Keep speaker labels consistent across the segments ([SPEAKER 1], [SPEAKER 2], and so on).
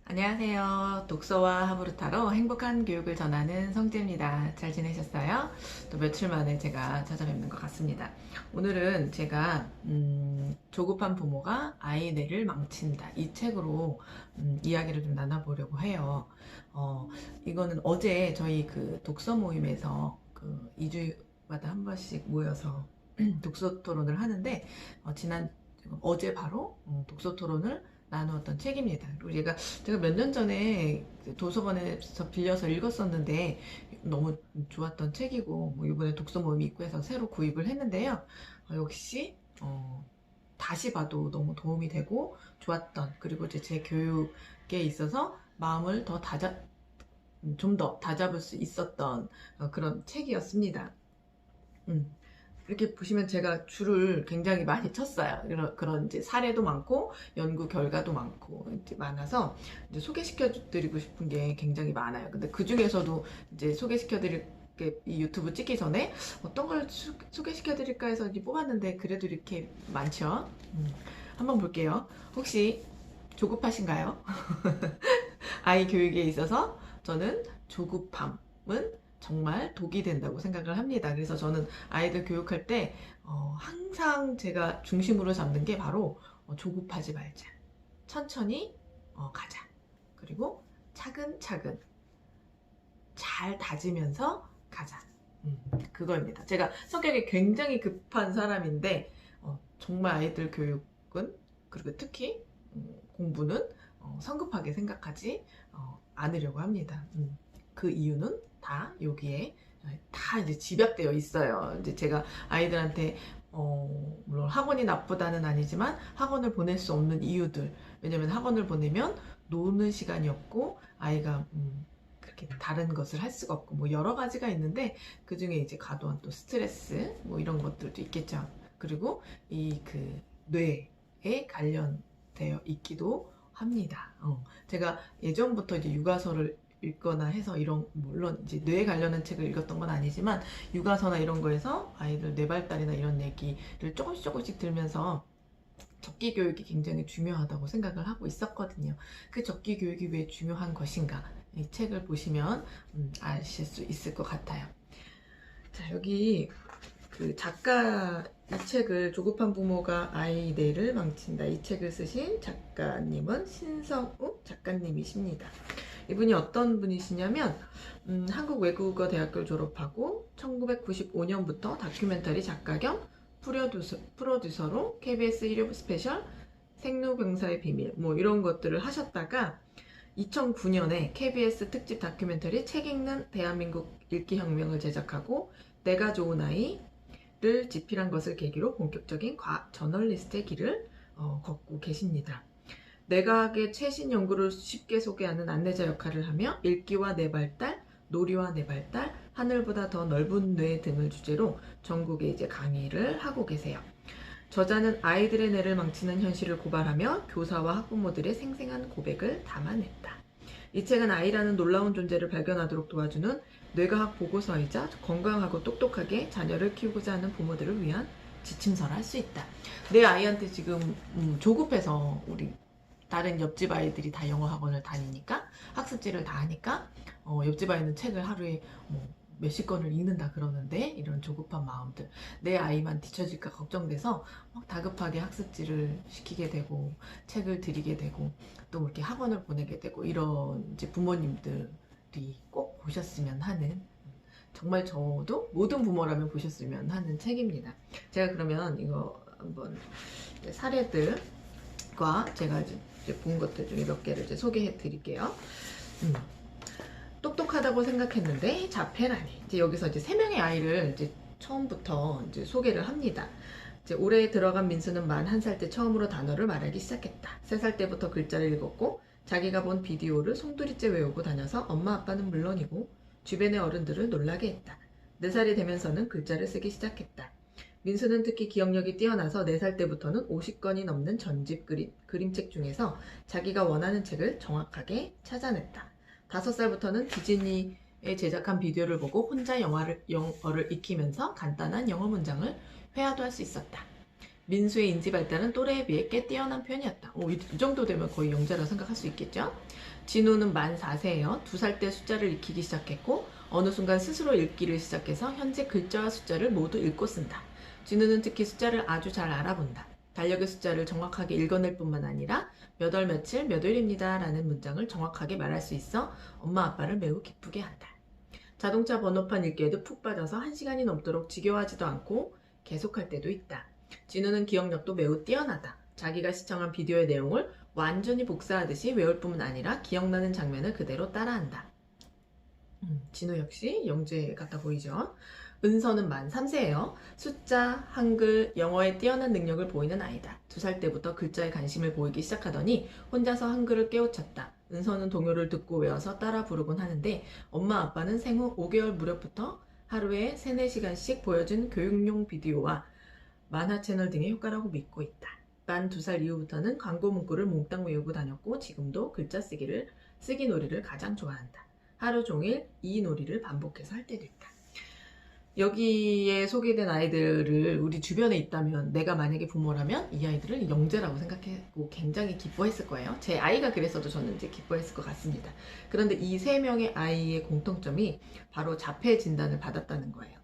[SPEAKER 1] 안녕하세요. 독서와 하부르타로 행복한 교육을 전하는 성재입니다. 잘 지내셨어요? 또 며칠 만에 제가 찾아뵙는 것 같습니다. 오늘은 제가 조급한 부모가 아이 뇌를 망친다 이 책으로 이야기를 좀 나눠보려고 해요. 어, 이거는 어제 저희 그 독서 모임에서 그 2주마다 한 번씩 모여서 독서 토론을 하는데 어제 바로 독서 토론을 나누었던 책입니다. 그리고 제가 몇 년 전에 도서관에서 빌려서 읽었었는데 너무 좋았던 책이고 뭐 이번에 독서 모임이 있고 해서 새로 구입을 했는데요. 역시 다시 봐도 너무 도움이 되고 좋았던, 그리고 이제 제 교육에 있어서 마음을 좀 더 다잡을 수 있었던 그런 책이었습니다. 음. 이렇게 보시면 제가 줄을 굉장히 많이 쳤어요. 그런 이제 사례도 많고 연구 결과도 많고 이제 많아서 이제 소개시켜 드리고 싶은 게 굉장히 많아요. 근데 그 중에서도 이제 소개시켜 드릴 게, 이 유튜브 찍기 전에 어떤 걸 소개시켜 드릴까 해서 이제 뽑았는데 그래도 이렇게 많죠. 한번 볼게요. 혹시 조급하신가요? 아이 교육에 있어서 저는 조급함은 정말 독이 된다고 생각을 합니다. 그래서 저는 아이들 교육할 때 항상 제가 중심으로 잡는 게 바로 조급하지 말자. 천천히 가자. 그리고 차근차근 잘 다지면서 가자. 그거입니다. 제가 성격이 굉장히 급한 사람인데 정말 아이들 교육은, 그리고 특히 공부는 성급하게 생각하지 않으려고 합니다. 그 이유는 다 여기에 다 이제 집약되어 있어요. 이제 제가 아이들한테 물론 학원이 나쁘다는 아니지만 학원을 보낼 수 없는 이유들. 왜냐면 학원을 보내면 노는 시간이 없고 아이가 그렇게 다른 것을 할 수가 없고 뭐 여러 가지가 있는데, 그 중에 이제 과도한 또 스트레스 뭐 이런 것들도 있겠죠. 그리고 이 그 뇌에 관련되어 있기도 합니다. 제가 예전부터 이제 육아서를 읽거나 해서 이런, 물론 이제 뇌에 관련한 책을 읽었던 건 아니지만 육아서나 이런 거에서 아이들 뇌 발달이나 이런 얘기를 조금씩 들면서 적기 교육이 굉장히 중요하다고 생각을 하고 있었거든요. 그 적기 교육이 왜 중요한 것인가, 이 책을 보시면 아실 수 있을 것 같아요. 자, 여기 그 작가, 이 책을 조급한 부모가 아이 뇌를 망친다, 이 책을 쓰신 작가님은 신성우 작가님이십니다. 이분이 어떤 분이시냐면 한국 외국어 대학교를 졸업하고 1995년부터 다큐멘터리 작가 겸 프로듀서로 KBS 일요 스페셜 생로병사의 비밀 뭐 이런 것들을 하셨다가 2009년에 KBS 특집 다큐멘터리 책 읽는 대한민국 읽기혁명을 제작하고 내가 좋은 아이를 집필한 것을 계기로 본격적인 저널리스트의 길을 걷고 계십니다. 내각의 최신 연구를 쉽게 소개하는 안내자 역할을 하며 읽기와 뇌 발달, 놀이와 뇌 발달, 하늘보다 더 넓은 뇌 등을 주제로 전국에 이제 강의를 하고 계세요. 저자는 아이들의 뇌를 망치는 현실을 고발하며 교사와 학부모들의 생생한 고백을 담아냈다. 이 책은 아이라는 놀라운 존재를 발견하도록 도와주는 뇌과학 보고서이자 건강하고 똑똑하게 자녀를 키우고자 하는 부모들을 위한 지침서라 할 수 있다. 내 아이한테 지금 조급해서 우리 다른 옆집 아이들이 다 영어 학원을 다니니까 학습지를 다 하니까 옆집 아이는 책을 하루에 뭐 몇십 권을 읽는다 그러는데, 이런 조급한 마음들, 내 아이만 뒤처질까 걱정돼서 막 다급하게 학습지를 시키게 되고 책을 드리게 되고 또 이렇게 학원을 보내게 되고, 이런 이제 부모님들이 꼭 보셨으면 하는, 정말 저도 모든 부모라면 보셨으면 하는 책입니다. 제가 그러면 이거 한번 사례들과 제가 이제 본 것들 중에 몇 개를 이제 소개해 드릴게요. 똑똑하다고 생각했는데 자폐라니. 이제 여기서 이제 세 명의 아이를 이제 처음부터 이제 소개를 합니다. 이제 올해 들어간 민수는 만 1살 때 처음으로 단어를 말하기 시작했다. 3살 때부터 글자를 읽었고 자기가 본 비디오를 송두리째 외우고 다녀서 엄마 아빠는 물론이고 주변의 어른들을 놀라게 했다. 4살이 되면서는 글자를 쓰기 시작했다. 민수는 특히 기억력이 뛰어나서 4살 때부터는 50권이 넘는 전집 그림책 중에서 자기가 원하는 책을 정확하게 찾아냈다. 5살부터는 디즈니에 제작한 비디오를 보고 혼자 영어를 익히면서 간단한 영어 문장을 회화도 할 수 있었다. 민수의 인지 발달은 또래에 비해 꽤 뛰어난 편이었다. 이 정도 되면 거의 영재라고 생각할 수 있겠죠? 진우는 만 4세예요. 2살 때 숫자를 익히기 시작했고 어느 순간 스스로 읽기를 시작해서 현재 글자와 숫자를 모두 읽고 쓴다. 진우는 특히 숫자를 아주 잘 알아본다. 달력의 숫자를 정확하게 읽어낼 뿐만 아니라 몇 월 며칠 몇 요일입니다 라는 문장을 정확하게 말할 수 있어 엄마 아빠를 매우 기쁘게 한다. 자동차 번호판 읽기에도 푹 빠져서 1시간이 넘도록 지겨워하지도 않고 계속할 때도 있다. 진우는 기억력도 매우 뛰어나다. 자기가 시청한 비디오의 내용을 완전히 복사하듯이 외울 뿐만 아니라 기억나는 장면을 그대로 따라한다. 진우 역시 영재 같아 보이죠? 은서는 만 3세예요. 숫자, 한글, 영어에 뛰어난 능력을 보이는 아이다. 2살 때부터 글자에 관심을 보이기 시작하더니 혼자서 한글을 깨우쳤다. 은서는 동요를 듣고 외워서 따라 부르곤 하는데 엄마 아빠는 생후 5개월 무렵부터 하루에 3, 4시간씩 보여준 교육용 비디오와 만화 채널 등의 효과라고 믿고 있다. 만 2살 이후부터는 광고 문구를 몽땅 외우고 다녔고 지금도 글자 쓰기 놀이를 가장 좋아한다. 하루 종일 이 놀이를 반복해서 할 때도 있다. 여기에 소개된 아이들을 우리 주변에 있다면 내가 만약에 부모라면 이 아이들을 영재라고 생각하고 굉장히 기뻐했을 거예요. 제 아이가 그랬어도 저는 이제 기뻐했을 것 같습니다. 그런데 이 3명의 아이의 공통점이 바로 자폐 진단을 받았다는 거예요.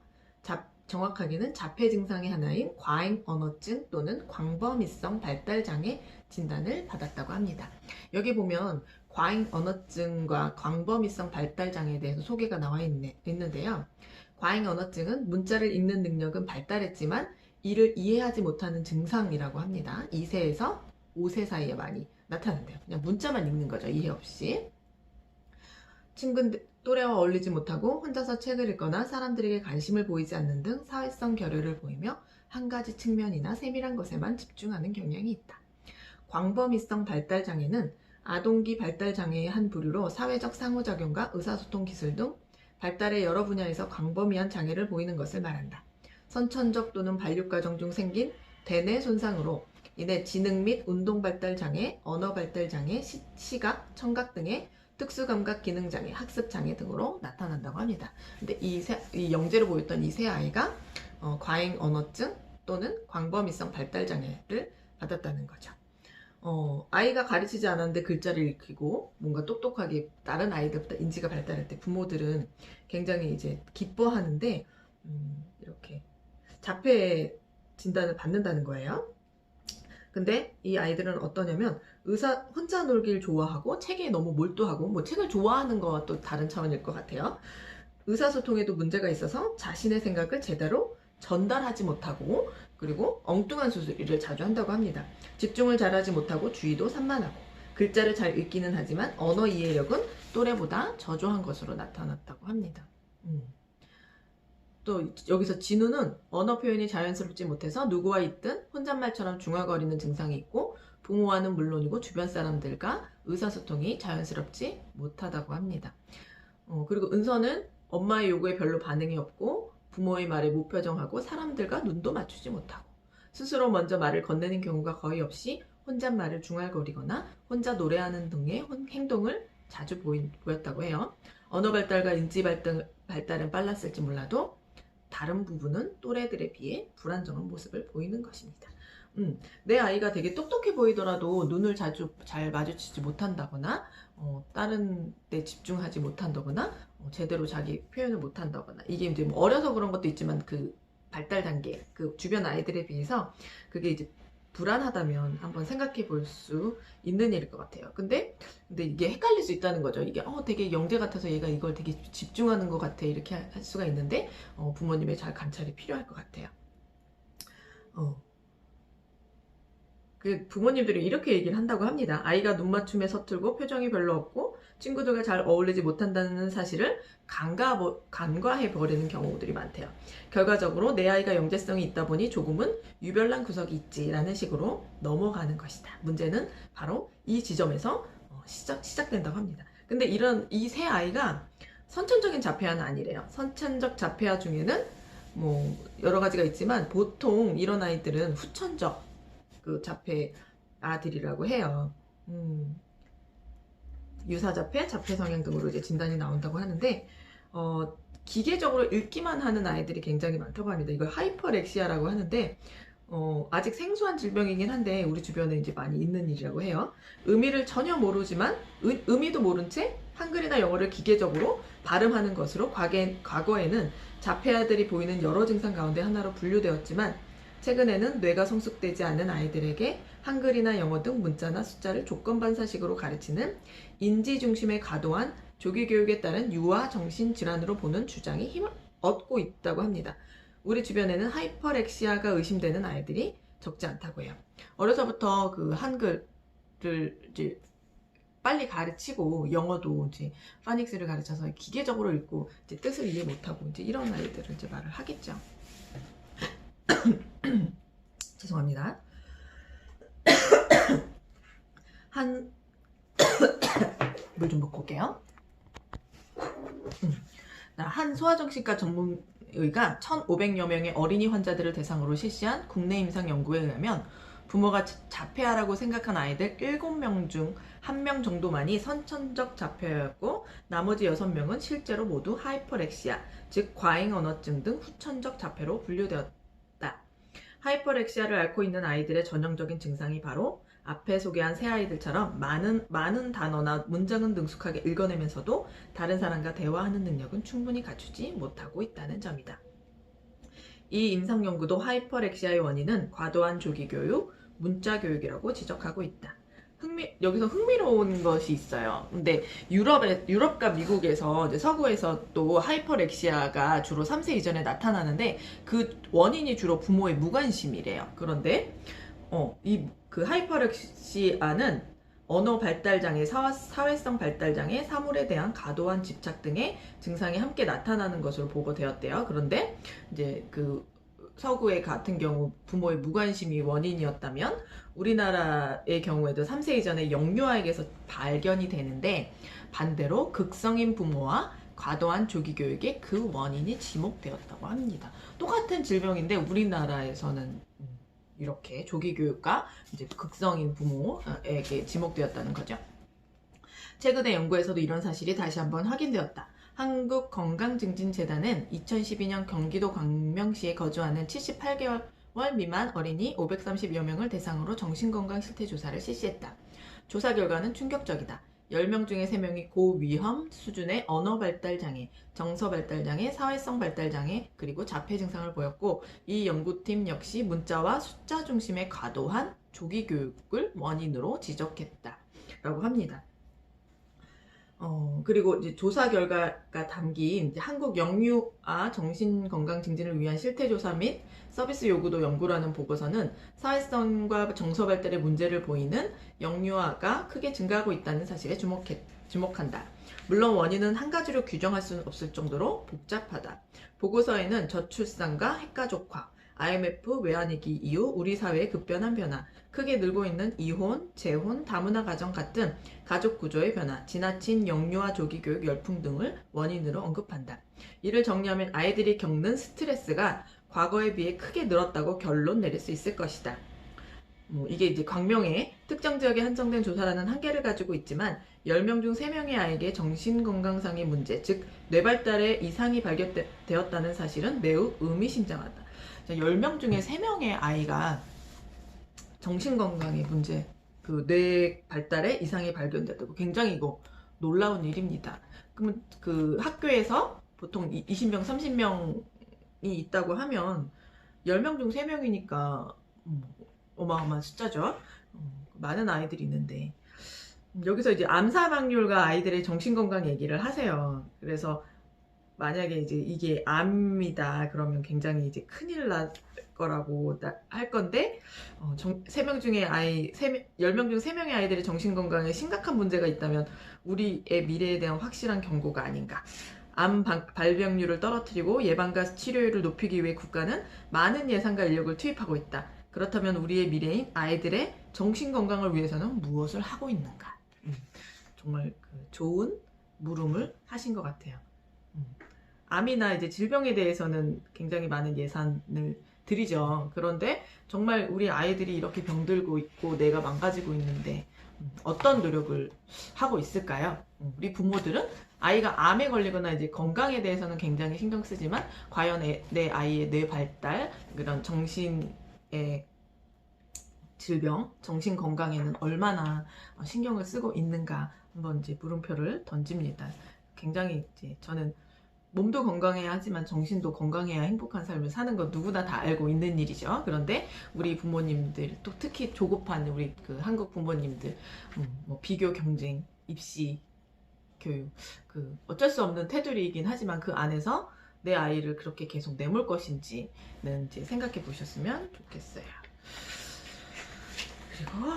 [SPEAKER 1] 정확하게는 자폐 증상의 하나인 과잉 언어증 또는 광범위성 발달 장애 진단을 받았다고 합니다. 여기 보면 과잉 언어증과 광범위성 발달 장애에 대해서 소개가 나와 있는데요. 과잉 언어증은 문자를 읽는 능력은 발달했지만 이를 이해하지 못하는 증상이라고 합니다. 2세에서 5세 사이에 많이 나타난대요. 그냥 문자만 읽는 거죠. 이해 없이. 친구들, 또래와 어울리지 못하고 혼자서 책을 읽거나 사람들에게 관심을 보이지 않는 등 사회성 결여를 보이며 한 가지 측면이나 세밀한 것에만 집중하는 경향이 있다. 광범위성 발달 장애는 아동기 발달 장애의 한 부류로 사회적 상호작용과 의사소통 기술 등 발달의 여러 분야에서 광범위한 장애를 보이는 것을 말한다. 선천적 또는 반려과정 중 생긴 대뇌 손상으로 인해 지능 및 운동 발달 장애, 언어 발달 장애, 시각, 청각 등의 특수감각 기능 장애, 학습 장애 등으로 나타난다고 합니다. 근데 이 영재로 보였던 이 세 아이가 과잉 언어증 또는 광범위성 발달 장애를 받았다는 거죠. 아이가 가르치지 않았는데 글자를 읽히고 뭔가 똑똑하게 다른 아이들보다 인지가 발달할 때 부모들은 굉장히 이제 기뻐하는데 이렇게 자폐 진단을 받는다는 거예요. 근데 이 아이들은 어떠냐면 혼자 놀기를 좋아하고 책에 너무 몰두하고 뭐 책을 좋아하는 거와 또 다른 차원일 것 같아요. 의사소통에도 문제가 있어서 자신의 생각을 제대로 전달하지 못하고 그리고 엉뚱한 소리를 자주 한다고 합니다. 집중을 잘하지 못하고 주의도 산만하고 글자를 잘 읽기는 하지만 언어 이해력은 또래보다 저조한 것으로 나타났다고 합니다. 또 여기서 진우는 언어 표현이 자연스럽지 못해서 누구와 있든 혼잣말처럼 중얼거리는 증상이 있고 부모와는 물론이고 주변 사람들과 의사소통이 자연스럽지 못하다고 합니다. 그리고 은서는 엄마의 요구에 별로 반응이 없고 부모의 말에 무표정하고 사람들과 눈도 맞추지 못하고 스스로 먼저 말을 건네는 경우가 거의 없이 혼잣말을 중얼거리거나 혼자 노래하는 등의 행동을 자주 보였다고 해요. 언어 발달과 인지 발달은 빨랐을지 몰라도 다른 부분은 또래들에 비해 불안정한 모습을 보이는 것입니다. 내 아이가 되게 똑똑해 보이더라도 눈을 자주 잘 마주치지 못한다거나 다른 데 집중하지 못한다거나 제대로 자기 표현을 못한다거나 이게 이제 뭐 어려서 그런 것도 있지만 그 발달 단계 그 주변 아이들에 비해서 그게 이제 불안하다면 한번 생각해 볼 수 있는 일일 것 같아요. 근데 이게 헷갈릴 수 있다는 거죠. 이게 되게 영재 같아서 얘가 이걸 되게 집중하는 것 같아 이렇게 할 수가 있는데 부모님의 잘 관찰이 필요할 것 같아요. 그 부모님들이 이렇게 얘기를 한다고 합니다. 아이가 눈맞춤에 서툴고 표정이 별로 없고 친구들과 잘 어울리지 못한다는 사실을 간과해버리는 경우들이 많대요. 결과적으로 내 아이가 영재성이 있다 보니 조금은 유별난 구석이 있지라는 식으로 넘어가는 것이다. 문제는 바로 이 지점에서 시작된다고 합니다. 근데 이 세 아이가 선천적인 자폐아는 아니래요. 선천적 자폐아 중에는 뭐 여러 가지가 있지만 보통 이런 아이들은 후천적 그 자폐 아들이라고 해요. 유사자폐, 자폐성향 등으로 이제 진단이 나온다고 하는데 기계적으로 읽기만 하는 아이들이 굉장히 많다고 합니다. 이걸 하이퍼렉시아라고 하는데 아직 생소한 질병이긴 한데 우리 주변에 이제 많이 있는 일이라고 해요. 의미를 전혀 모르지만 의미도 모른 채 한글이나 영어를 기계적으로 발음하는 것으로 과거에는 자폐아들이 보이는 여러 증상 가운데 하나로 분류되었지만 최근에는 뇌가 성숙되지 않은 아이들에게 한글이나 영어 등 문자나 숫자를 조건반사식으로 가르치는 인지 중심의 과도한 조기 교육에 따른 유아 정신질환으로 보는 주장이 힘을 얻고 있다고 합니다. 우리 주변에는 하이퍼렉시아가 의심되는 아이들이 적지 않다고 해요. 어려서부터 그 한글을 이제 빨리 가르치고 영어도 이제 파닉스를 가르쳐서 기계적으로 읽고 이제 뜻을 이해 못하고 이제 이런 아이들을 이제 말을 하겠죠. 죄송합니다. 물 좀 먹고 올게요. 한 소아정신과 전문의가 1,500여 명의 어린이 환자들을 대상으로 실시한 국내 임상 연구에 의하면 부모가 자폐아라고 생각한 아이들 7명 중 1명 정도만이 선천적 자폐였고 나머지 6명은 실제로 모두 하이퍼렉시아, 즉 과잉 언어증 등 후천적 자폐로 분류되었다. 하이퍼렉시아를 앓고 있는 아이들의 전형적인 증상이 바로 앞에 소개한 세 아이들처럼 많은 단어나 문장은 능숙하게 읽어내면서도 다른 사람과 대화하는 능력은 충분히 갖추지 못하고 있다는 점이다. 이 임상 연구도 하이퍼렉시아의 원인은 과도한 조기 교육, 문자 교육이라고 지적하고 있다. 여기서 흥미로운 것이 있어요. 근데 유럽과 미국에서 이제 서구에서 또 하이퍼렉시아가 주로 3세 이전에 나타나는데 그 원인이 주로 부모의 무관심이래요. 그런데 그 하이퍼렉시아는 언어 발달장애, 사회성 발달장애, 사물에 대한 과도한 집착 등의 증상이 함께 나타나는 것으로 보고되었대요. 그런데 이제 그 서구의 같은 경우 부모의 무관심이 원인이었다면 우리나라의 경우에도 3세 이전에 영유아에게서 발견이 되는데 반대로 극성인 부모와 과도한 조기 교육에 그 원인이 지목되었다고 합니다. 똑같은 질병인데 우리나라에서는 이렇게 조기 교육과 이제 극성인 부모에게 지목되었다는 거죠. 최근의 연구에서도 이런 사실이 다시 한번 확인되었다. 한국건강증진재단은 2012년 경기도 광명시에 거주하는 78개월 미만 어린이 530여 명을 대상으로 정신건강 실태조사를 실시했다. 조사 결과는 충격적이다. 10명 중에 3명이 고위험 수준의 언어발달장애, 정서발달장애, 사회성 발달장애, 그리고 자폐 증상을 보였고 이 연구팀 역시 문자와 숫자 중심의 과도한 조기 교육을 원인으로 지적했다. 라고 합니다. 그리고 이제 조사 결과가 담긴 이제 한국 영유아 정신건강 증진을 위한 실태조사 및 서비스 요구도 연구라는 보고서는 사회성과 정서 발달에 문제를 보이는 영유아가 크게 증가하고 있다는 사실에 주목한다. 물론 원인은 한 가지로 규정할 수는 없을 정도로 복잡하다. 보고서에는 저출산과 핵가족화, IMF 외환위기 이후 우리 사회의 급변한 변화, 크게 늘고 있는 이혼, 재혼, 다문화 가정 같은 가족 구조의 변화, 지나친 영유아 조기 교육 열풍 등을 원인으로 언급한다. 이를 정리하면 아이들이 겪는 스트레스가 과거에 비해 크게 늘었다고 결론 내릴 수 있을 것이다. 이게 이제 광명의 특정 지역에 한정된 조사라는 한계를 가지고 있지만 10명 중 3명의 아이에게 정신건강상의 문제, 즉 뇌발달에 이상이 발견되었다는 사실은 매우 의미심장하다. 10명 중에 3명의 아이가 정신건강의 문제, 그 뇌 발달에 이상이 발견됐다고 굉장히 이거 놀라운 일입니다. 그러면 그 학교에서 보통 20명, 30명이 있다고 하면 10명 중 3명이니까 어마어마한 숫자죠. 많은 아이들이 있는데 여기서 이제 암 사망률과 아이들의 정신건강 얘기를 하세요. 그래서 만약에 이제 이게 암이다 그러면 굉장히 이제 큰일 날 거라고 할 건데 3명 중에 10명 중 3명의 아이들의 정신건강에 심각한 문제가 있다면 우리의 미래에 대한 확실한 경고가 아닌가. 암 발병률을 떨어뜨리고 예방과 치료율을 높이기 위해 국가는 많은 예산과 인력을 투입하고 있다. 그렇다면 우리의 미래인 아이들의 정신건강을 위해서는 무엇을 하고 있는가. 정말 좋은 물음을 하신 것 같아요. 암이나 이제 질병에 대해서는 굉장히 많은 예산을 들이죠. 그런데 정말 우리 아이들이 이렇게 병들고 있고 내가 망가지고 있는데 어떤 노력을 하고 있을까요? 우리 부모들은 아이가 암에 걸리거나 이제 건강에 대해서는 굉장히 신경 쓰지만 과연 내 아이의 뇌 발달, 그런 정신 질병, 정신 건강에는 얼마나 신경을 쓰고 있는가 한번 이제 물음표를 던집니다. 굉장히 이제 저는 몸도 건강해야 하지만 정신도 건강해야 행복한 삶을 사는 건 누구나 다 알고 있는 일이죠. 그런데 우리 부모님들, 또 특히 조급한 우리 그 한국 부모님들, 뭐 비교 경쟁, 입시, 교육, 그 어쩔 수 없는 테두리이긴 하지만 그 안에서 내 아이를 그렇게 계속 내몰 것인지는 이제 생각해 보셨으면 좋겠어요. 그리고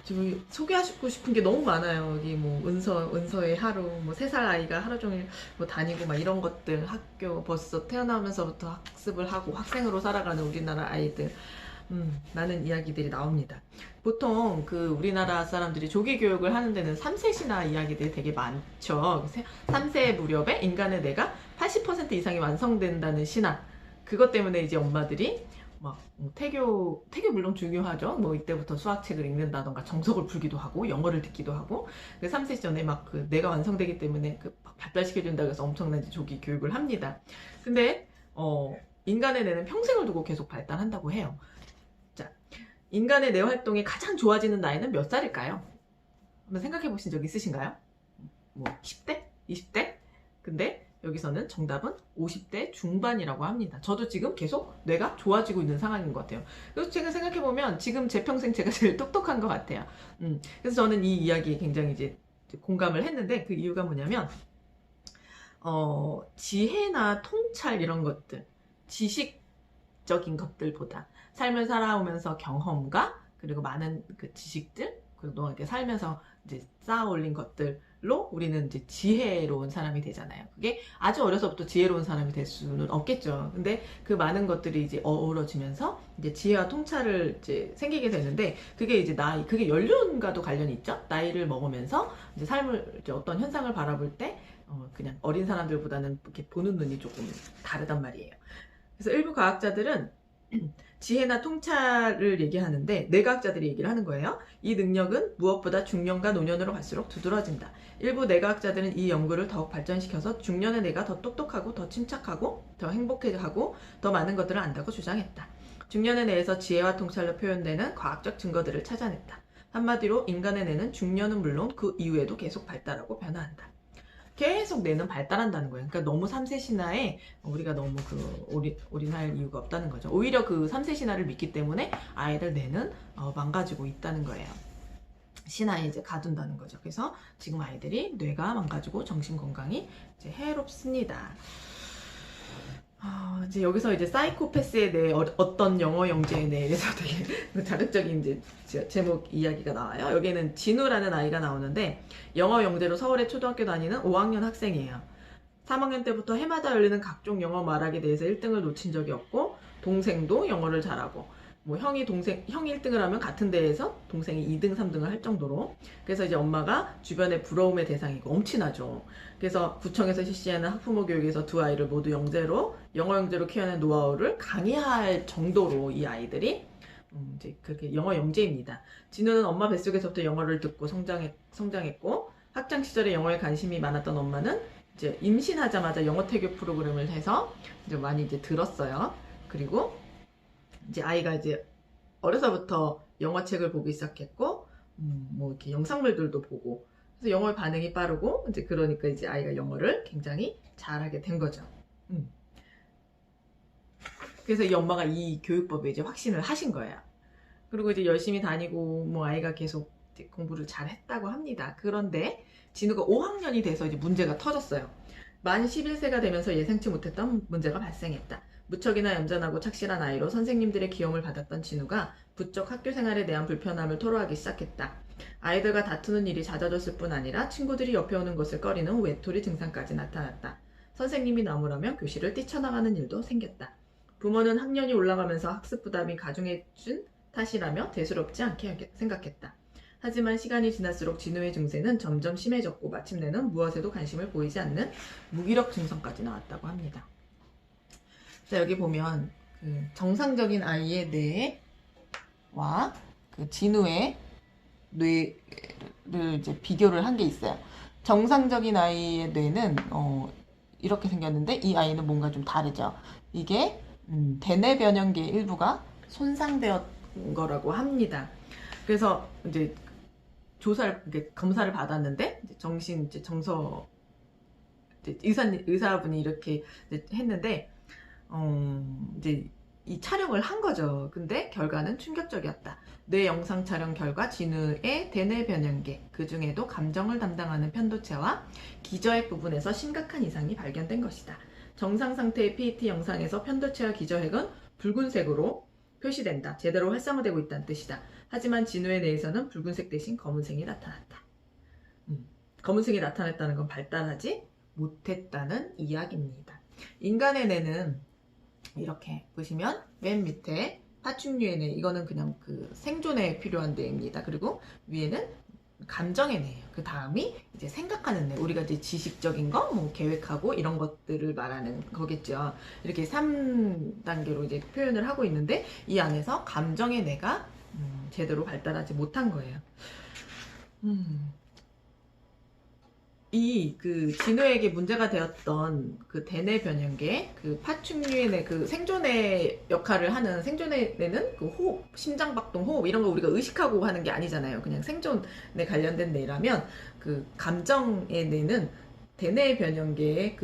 [SPEAKER 1] 지금 소개하고 싶은 게 너무 많아요. 여기 뭐 은서의 하루, 뭐 3살 아이가 하루 종일 뭐 다니고 막 이런 것들, 학교 벌써 태어나면서부터 학습을 하고 학생으로 살아가는 우리나라 아이들, 많은 이야기들이 나옵니다. 보통 그 우리나라 사람들이 조기 교육을 하는 데는 3세 신화 이야기들이 되게 많죠. 3세 무렵에 인간의 뇌가 80% 이상이 완성된다는 신화. 그것 때문에 이제 엄마들이 막 태교 물론 중요하죠. 뭐 이때부터 수학책을 읽는다던가 정석을 풀기도 하고 영어를 듣기도 하고, 그 3세 전에 막 그 뇌가 완성되기 때문에 그 발달시켜준다고 해서 엄청난 조기 교육을 합니다. 근데 인간의 뇌는 평생을 두고 계속 발달한다고 해요. 자, 인간의 뇌 활동이 가장 좋아지는 나이는 몇 살일까요? 한번 생각해 보신 적 있으신가요? 뭐 10대? 20대? 근데 여기서는 정답은 50대 중반이라고 합니다. 저도 지금 계속 뇌가 좋아지고 있는 상황인 것 같아요. 그래서 제가 생각해보면 지금 제 평생 제가 제일 똑똑한 것 같아요. 그래서 저는 이 이야기에 굉장히 이제 공감을 했는데, 그 이유가 뭐냐면 지혜나 통찰 이런 것들, 지식적인 것들보다 삶을 살아오면서 경험과 그리고 많은 그 지식들, 그리고 이렇게 살면서 이제 쌓아 올린 것들로 우리는 이제 지혜로운 사람이 되잖아요. 그게 아주 어려서부터 지혜로운 사람이 될 수는 없겠죠. 근데 그 많은 것들이 이제 어우러지면서 이제 지혜와 통찰을 이제 생기게 되는데, 그게 이제 그게 연륜과도 관련이 있죠. 나이를 먹으면서 이제 삶을, 이제 어떤 현상을 바라볼 때 그냥 어린 사람들보다는 이렇게 보는 눈이 조금 다르단 말이에요. 그래서 일부 과학자들은 지혜나 통찰을 얘기하는데 뇌과학자들이 얘기를 하는 거예요. 이 능력은 무엇보다 중년과 노년으로 갈수록 두드러진다. 일부 뇌과학자들은 이 연구를 더욱 발전시켜서 중년의 뇌가 더 똑똑하고 더 침착하고 더 행복해하고 더 많은 것들을 안다고 주장했다. 중년의 뇌에서 지혜와 통찰로 표현되는 과학적 증거들을 찾아냈다. 한마디로 인간의 뇌는 중년은 물론 그 이후에도 계속 발달하고 변화한다. 계속 뇌는 발달한다는 거예요. 그러니까 너무 3세 신화에 우리가 너무 올인할 이유가 없다는 거죠. 오히려 그 3세 신화를 믿기 때문에 아이들 뇌는 망가지고 있다는 거예요. 신화에 이제 가둔다는 거죠. 그래서 지금 아이들이 뇌가 망가지고 정신 건강이 이제 해롭습니다. 이제 여기서 이제 사이코패스에 대해 어떤 영어 영재에 대해서 되게 자극적인 이제 제목 이야기가 나와요. 여기에는 진우라는 아이가 나오는데 영어 영재로 서울의 초등학교 다니는 5학년 학생이에요. 3학년 때부터 해마다 열리는 각종 영어 말하기에 대해서 1등을 놓친 적이 없고, 동생도 영어를 잘하고, 뭐 형이 1등을 하면 같은 대회에서 동생이 2등, 3등을 할 정도로. 그래서 이제 엄마가 주변의 부러움의 대상이고 엄친아죠. 그래서 구청에서 실시하는 학부모 교육에서 두 아이를 모두 영어 영재로 키워낸 노하우를 강의할 정도로 이 아이들이 이제 그렇게 영어 영재입니다. 진우는 엄마 뱃속에서부터 영어를 듣고 성장했고, 학창 시절에 영어에 관심이 많았던 엄마는 이제 임신하자마자 영어 태교 프로그램을 해서 이제 많이 이제 들었어요. 그리고 이제 아이가 이제 어려서부터 영어책을 보기 시작했고, 뭐 이렇게 영상물들도 보고, 그래서 영어의 반응이 빠르고, 이제 그러니까 이제 아이가 영어를 굉장히 잘하게 된 거죠. 그래서 이 엄마가 이 교육법에 이제 확신을 하신 거예요. 그리고 이제 열심히 다니고, 뭐 아이가 계속 이제 공부를 잘 했다고 합니다. 그런데 진우가 5학년이 돼서 이제 문제가 터졌어요. 만 11세가 되면서 예상치 못했던 문제가 발생했다. 무척이나 얌전하고 착실한 아이로 선생님들의 귀여움을 받았던 진우가 부쩍 학교 생활에 대한 불편함을 토로하기 시작했다. 아이들과 다투는 일이 잦아졌을 뿐 아니라 친구들이 옆에 오는 것을 꺼리는 외톨이 증상까지 나타났다. 선생님이 나무라면 교실을 뛰쳐나가는 일도 생겼다. 부모는 학년이 올라가면서 학습 부담이 가중해준 탓이라며 대수롭지 않게 생각했다. 하지만 시간이 지날수록 진우의 증세는 점점 심해졌고 마침내는 무엇에도 관심을 보이지 않는 무기력 증상까지 나왔다고 합니다. 자, 여기 보면 그 정상적인 아이의 뇌와 그 진우의 뇌를 이제 비교를 한 게 있어요. 정상적인 아이의 뇌는 이렇게 생겼는데 이 아이는 뭔가 좀 다르죠. 이게 대뇌 변형계의 일부가 손상되었던 거라고 합니다. 그래서 이제 검사를 받았는데 정신 이제 정서 이제 의사분이 이렇게 이제 했는데 이제 이 촬영을 한 거죠. 근데 결과는 충격적이었다. 뇌 영상 촬영 결과 진우의 대뇌 변형계, 그 중에도 감정을 담당하는 편도체와 기저핵 부분에서 심각한 이상이 발견된 것이다. 정상 상태의 PET 영상에서 편도체와 기저핵은 붉은색으로 표시된다. 제대로 활성화되고 있다는 뜻이다. 하지만 진우의 뇌에서는 붉은색 대신 검은색이 나타났다. 검은색이 나타났다는 건 발달하지 못했다는 이야기입니다. 인간의 뇌는 이렇게 보시면 맨 밑에 파충류의 뇌, 이거는 그냥 그 생존에 필요한 뇌입니다. 그리고 위에는 감정의 뇌예요. 그 다음이 이제 생각하는 뇌, 우리가 이제 지식적인 거, 뭐 계획하고 이런 것들을 말하는 거겠죠. 이렇게 3단계로 이제 표현을 하고 있는데 이 안에서 감정의 뇌가 제대로 발달하지 못한 거예요. 그 진우에게 문제가 되었던 그 대뇌 변형계, 그 파충류의 뇌, 그 생존의 역할을 하는 생존의 뇌는 그 호흡, 심장박동, 호흡 이런 거 우리가 의식하고 하는 게 아니잖아요. 그냥 생존에 관련된 뇌라면 그 감정의 뇌는 대뇌 변형계의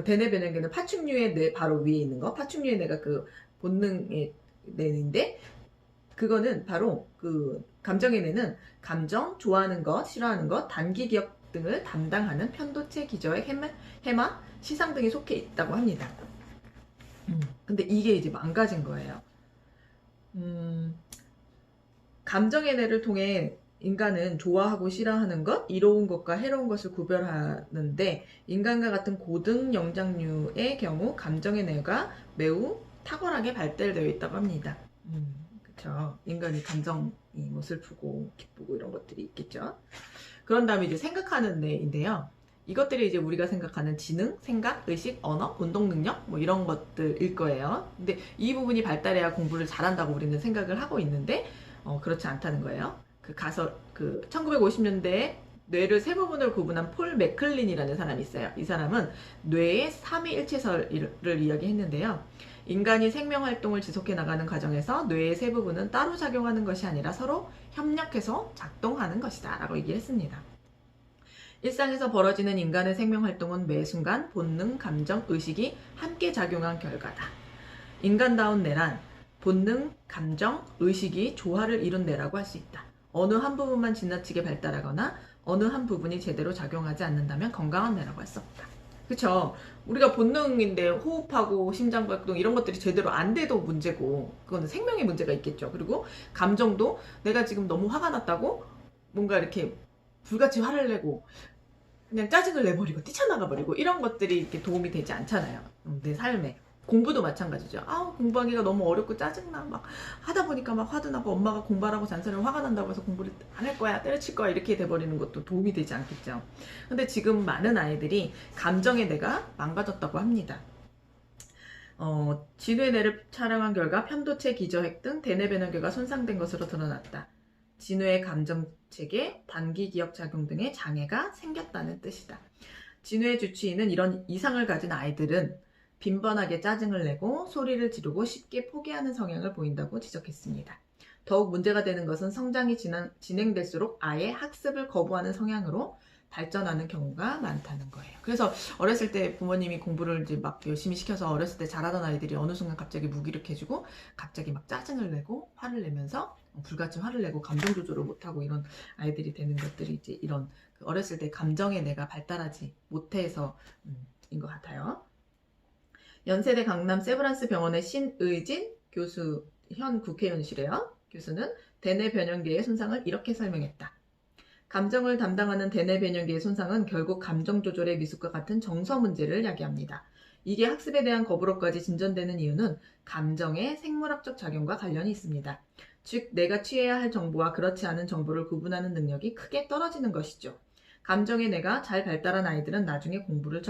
[SPEAKER 1] 대뇌 변형계는 파충류의 뇌 바로 위에 있는 거, 파충류의 뇌가 그 본능의 뇌인데 그거는 바로 그 감정의 뇌는 감정, 좋아하는 것, 싫어하는 것, 단기 기억 등을 담당하는 편도체, 기저핵, 해마, 시상 등이 속해 있다고 합니다. 근데 이게 이제 망가진 거예요. 감정의 뇌를 통해 인간은 좋아하고 싫어하는 것, 이로운 것과 해로운 것을 구별하는데 인간과 같은 고등 영장류의 경우 감정의 뇌가 매우 탁월하게 발달되어 있다고 합니다. 그쵸. 인간이 감정이 뭐 슬프고 기쁘고 이런 것들이 있겠죠. 그런 다음에 이제 생각하는 뇌인데요. 이것들이 이제 우리가 생각하는 지능, 생각, 의식, 언어, 운동 능력 뭐 이런 것들일 거예요. 근데 이 부분이 발달해야 공부를 잘한다고 우리는 생각을 하고 있는데 그렇지 않다는 거예요. 그 1950년대에 뇌를 세 부분으로 구분한 폴 맥클린이라는 사람이 있어요. 이 사람은 뇌의 삼위일체설을 이야기했는데요. 인간이 생명활동을 지속해 나가는 과정에서 뇌의 세 부분은 따로 작용하는 것이 아니라 서로 협력해서 작동하는 것이다 라고 얘기를 했습니다. 일상에서 벌어지는 인간의 생명활동은 매 순간 본능, 감정, 의식이 함께 작용한 결과다. 인간다운 뇌란 본능, 감정, 의식이 조화를 이룬 뇌라고 할 수 있다. 어느 한 부분만 지나치게 발달하거나 어느 한 부분이 제대로 작용하지 않는다면 건강한 뇌라고 할 수 없다. 그쵸? 우리가 본능인데 호흡하고 심장박동 이런 것들이 제대로 안 돼도 문제고 그거는 생명의 문제가 있겠죠. 그리고 감정도 내가 지금 너무 화가 났다고 뭔가 이렇게 불같이 화를 내고 그냥 짜증을 내버리고 뛰쳐나가버리고 이런 것들이 이렇게 도움이 되지 않잖아요. 내 삶에. 공부도 마찬가지죠. 공부하기가 너무 어렵고 짜증나. 막 하다 보니까 막 화도 나고 엄마가 공부하라고 잔소리를 화가 난다고 해서 공부를 안 할 거야, 때려칠 거야 이렇게 돼버리는 것도 도움이 되지 않겠죠. 근데 지금 많은 아이들이 감정의 뇌가 망가졌다고 합니다. 진우의 뇌를 촬영한 결과 편도체, 기저핵 등 대뇌 변형계가 손상된 것으로 드러났다. 진우의 감정체계, 단기 기억 작용 등의 장애가 생겼다는 뜻이다. 진우의 주치의는 이런 이상을 가진 아이들은 빈번하게 짜증을 내고 소리를 지르고 쉽게 포기하는 성향을 보인다고 지적했습니다. 더욱 문제가 되는 것은 성장이 진행될수록 아예 학습을 거부하는 성향으로 발전하는 경우가 많다는 거예요. 그래서 어렸을 때 부모님이 공부를 이제 막 열심히 시켜서 어렸을 때 잘하던 아이들이 어느 순간 갑자기 무기력해지고 갑자기 막 짜증을 내고 화를 내면서 불같이 화를 내고 감정 조절을 못하고 이런 아이들이 되는 것들이 이제 이런 어렸을 때 감정의 뇌가 발달하지 못해서인 것 같아요. 연세대 강남 세브란스 병원의 신의진 교수, 현 국회의원이시래요. 교수는 대뇌 변형계의 손상을 이렇게 설명했다. 감정을 담당하는 대뇌 변형계의 손상은 결국 감정 조절의 미숙과 같은 정서 문제를 야기합니다. 이게 학습에 대한 거부로까지 진전되는 이유는 감정의 생물학적 작용과 관련이 있습니다. 즉, 내가 취해야 할 정보와 그렇지 않은 정보를 구분하는 능력이 크게 떨어지는 것이죠. 감정의 뇌가 잘 발달한 아이들은 나중에 공부를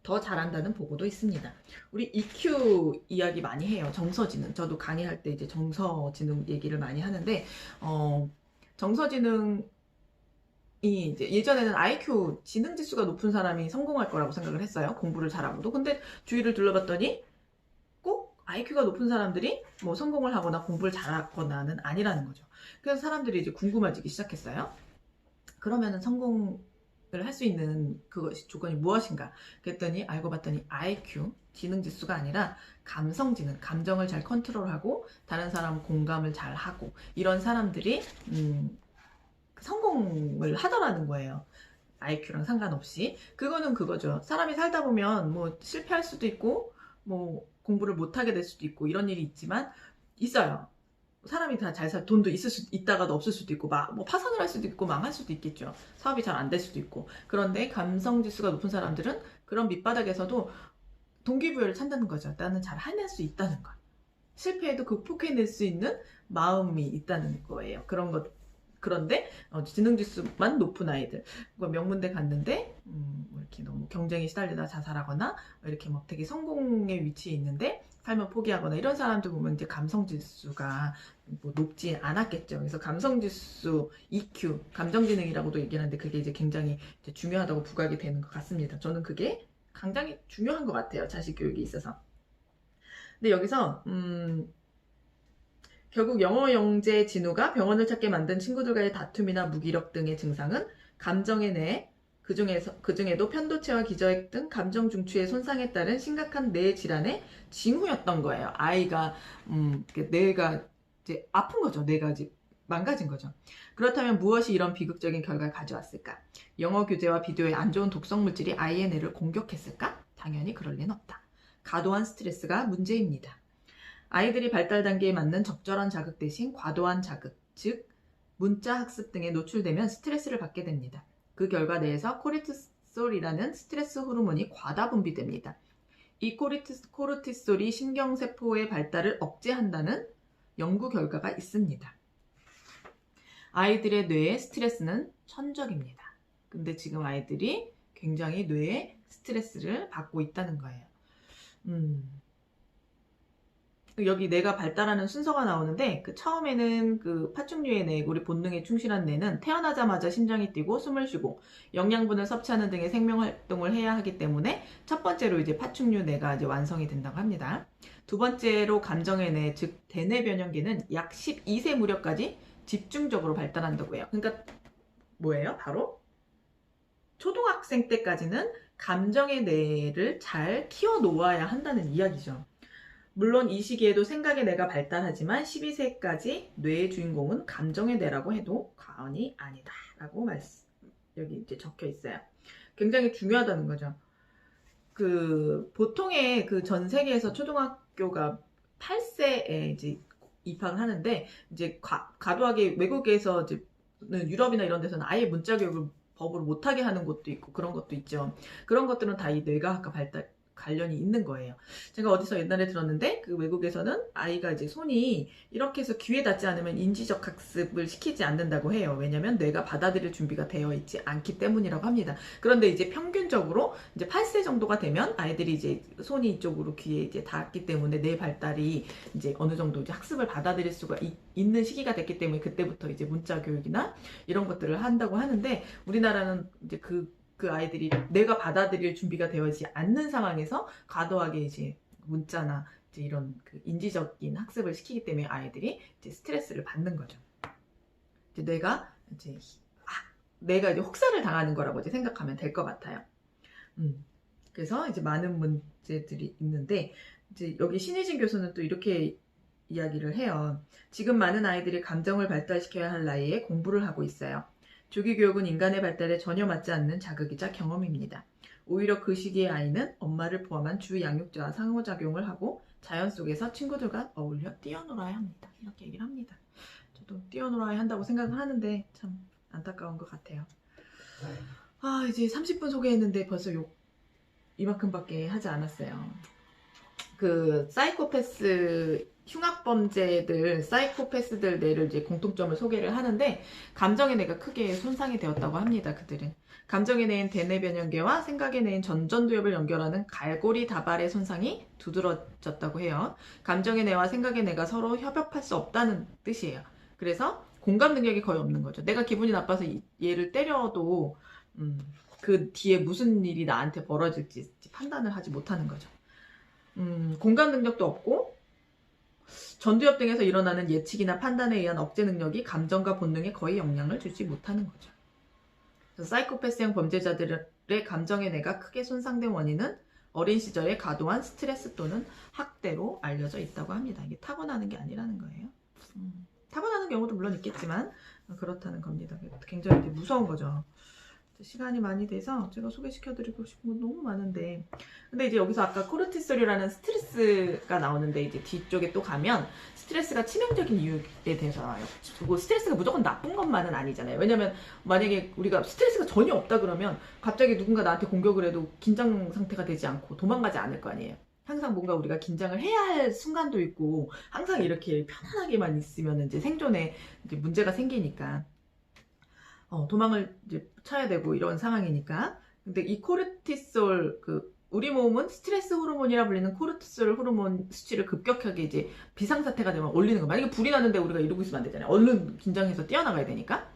[SPEAKER 1] 더 잘한다는 보고도 있습니다. 우리 EQ 이야기 많이 해요. 정서지능. 저도 강의할 때 이제 정서지능 얘기를 많이 하는데, 정서지능이 이제 예전에는 IQ 지능 지수가 높은 사람이 성공할 거라고 생각을 했어요. 공부를 잘하고도. 근데 주위를 둘러봤더니 꼭 IQ가 높은 사람들이 뭐 성공을 하거나 공부를 잘하거나는 아니라는 거죠. 그래서 사람들이 이제 궁금해지기 시작했어요. 그러면은 성공을 할 수 있는 그것이 조건이 무엇인가? 그랬더니 알고 봤더니 IQ, 지능 지수가 아니라 감성 지능, 감정을 잘 컨트롤하고 다른 사람 공감을 잘 하고 이런 사람들이 성공을 하더라는 거예요. IQ랑 상관없이. 그거는 그거죠. 사람이 살다 보면 뭐 실패할 수도 있고 뭐 공부를 못하게 될 수도 있고 이런 일이 있지만 있어요. 사람이 다 잘 살, 돈도 있을 수 있다가도 없을 수도 있고 뭐 파산을 할 수도 있고 망할 수도 있겠죠. 사업이 잘 안 될 수도 있고. 그런데 감성 지수가 높은 사람들은 그런 밑바닥에서도 동기부여를 찾는 거죠. 나는 잘 해낼 수 있다는 것. 실패해도 극복해낼 수 있는 마음이 있다는 거예요. 그런 것. 그런데 지능지수만 높은 아이들, 명문대 갔는데 이렇게 너무 경쟁에 시달리다 자살하거나 이렇게 막 되게 성공의 위치에 있는데 삶을 포기하거나 이런 사람들 보면 이제 감성지수가 뭐 높지 않았겠죠. 그래서 감성지수, EQ, 감정지능이라고도 얘기하는데 그게 이제 굉장히 이제 중요하다고 부각이 되는 것 같습니다. 저는 그게 굉장히 중요한 것 같아요. 자식 교육에 있어서. 근데 여기서 결국 영어 영재 진우가 병원을 찾게 만든 친구들과의 다툼이나 무기력 등의 증상은 감정의 뇌, 그중에도 편도체와 기저핵 등 감정 중추의 손상에 따른 심각한 뇌 질환의 징후였던 거예요. 아이가 뇌가 이제 아픈 거죠. 뇌가 이제 망가진 거죠. 그렇다면 무엇이 이런 비극적인 결과를 가져왔을까? 영어 교재와 비디오의 안 좋은 독성 물질이 아이의 뇌를 공격했을까? 당연히 그럴 리는 없다. 과도한 스트레스가 문제입니다. 아이들이 발달 단계에 맞는 적절한 자극 대신 과도한 자극, 즉 문자 학습 등에 노출되면 스트레스를 받게 됩니다. 그 결과 뇌에서 코르티솔이라는 스트레스 호르몬이 과다 분비됩니다. 이 코르티솔이 신경세포의 발달을 억제한다는 연구 결과가 있습니다. 아이들의 뇌의 스트레스는 천적입니다. 근데 지금 아이들이 굉장히 뇌에 스트레스를 받고 있다는 거예요. 여기 뇌가 발달하는 순서가 나오는데 처음에는 그 파충류의 뇌, 우리 본능에 충실한 뇌는 태어나자마자 심장이 뛰고 숨을 쉬고 영양분을 섭취하는 등의 생명 활동을 해야 하기 때문에 첫 번째로 이제 파충류 뇌가 이제 완성이 된다고 합니다. 두 번째로 감정의 뇌, 즉 대뇌 변형계는 약 12세 무렵까지 집중적으로 발달한다고 해요. 그러니까 뭐예요? 바로 초등학생 때까지는 감정의 뇌를 잘 키워 놓아야 한다는 이야기죠. 물론 이 시기에도 생각의 뇌가 발달하지만 12세까지 뇌의 주인공은 감정의 뇌라고 해도 과언이 아니다 라고 여기 이제 적혀 있어요. 굉장히 중요하다는 거죠. 보통의 전 세계에서 초등학교가 8세에 이제 입학을 하는데 이제 과도하게 외국에서 이제 유럽이나 이런 데서는 아예 문자 교육을 법으로 못하게 하는 곳도 있고 그런 것도 있죠. 그런 것들은 다 이 뇌과학과 관련이 있는 거예요. 제가 어디서 옛날에 들었는데 외국에서는 아이가 이제 손이 이렇게 해서 귀에 닿지 않으면 인지적 학습을 시키지 않는다고 해요. 왜냐면 뇌가 받아들일 준비가 되어 있지 않기 때문이라고 합니다. 그런데 이제 평균적으로 이제 8세 정도가 되면 아이들이 이제 손이 이쪽으로 귀에 이제 닿기 때문에 뇌 발달이 이제 어느 정도 이제 학습을 받아들일 수가 있는 시기가 됐기 때문에 그때부터 이제 문자 교육이나 이런 것들을 한다고 하는데 우리나라는 이제 그 아이들이 내가 받아들일 준비가 되어 있지 않는 상황에서 과도하게 이제 문자나 이제 이런 인지적인 학습을 시키기 때문에 아이들이 이제 스트레스를 받는 거죠. 이제 내가 이제 혹사를 당하는 거라고 이제 생각하면 될 것 같아요. 그래서 이제 많은 문제들이 있는데 이제 여기 신희진 교수는 또 이렇게 이야기를 해요. 지금 많은 아이들이 감정을 발달시켜야 할 나이에 공부를 하고 있어요. 조기 교육은 인간의 발달에 전혀 맞지 않는 자극이자 경험입니다. 오히려 그 시기의 아이는 엄마를 포함한 주 양육자와 상호작용을 하고 자연 속에서 친구들과 어울려 뛰어놀아야 합니다. 이렇게 얘기를 합니다. 저도 뛰어놀아야 한다고 생각을 하는데 참 안타까운 것 같아요. 이제 30분 소개했는데 벌써 이만큼밖에 하지 않았어요. 사이코패스 흉악범죄들, 사이코패스들 뇌를 이제 공통점을 소개를 하는데 감정의 뇌가 크게 손상이 되었다고 합니다. 그들은 감정의 뇌인 대뇌 변형계와 생각의 뇌인 전전두엽을 연결하는 갈고리 다발의 손상이 두드러졌다고 해요. 감정의 뇌와 생각의 뇌가 서로 협업할 수 없다는 뜻이에요. 그래서 공감 능력이 거의 없는 거죠. 내가 기분이 나빠서 얘를 때려도 그 뒤에 무슨 일이 나한테 벌어질지 판단을 하지 못하는 거죠. 공감 능력도 없고 전두엽 등에서 일어나는 예측이나 판단에 의한 억제 능력이 감정과 본능에 거의 영향을 주지 못하는 거죠. 사이코패스형 범죄자들의 감정의 뇌가 크게 손상된 원인은 어린 시절에 과도한 스트레스 또는 학대로 알려져 있다고 합니다. 이게 타고나는 게 아니라는 거예요. 타고나는 경우도 물론 있겠지만 그렇다는 겁니다. 굉장히 무서운 거죠. 시간이 많이 돼서 제가 소개시켜드리고 싶은 건 너무 많은데, 근데 이제 여기서 아까 코르티솔이라는 스트레스가 나오는데, 이제 뒤쪽에 또 가면 스트레스가 치명적인 이유에 대해서 나와요. 그리고 스트레스가 무조건 나쁜 것만은 아니잖아요. 왜냐면 만약에 우리가 스트레스가 전혀 없다 그러면 갑자기 누군가 나한테 공격을 해도 긴장 상태가 되지 않고 도망가지 않을 거 아니에요. 항상 뭔가 우리가 긴장을 해야 할 순간도 있고, 항상 이렇게 편안하게만 있으면 이제 생존에 이제 문제가 생기니까 도망을 이제 쳐야 되고 이런 상황이니까. 근데 이 코르티솔, 우리 몸은 스트레스 호르몬이라 불리는 코르티솔 호르몬 수치를 급격하게 이제 비상사태가 되면 올리는 거. 만약에 불이 났는데 우리가 이러고 있으면 안 되잖아요. 얼른 긴장해서 뛰어나가야 되니까.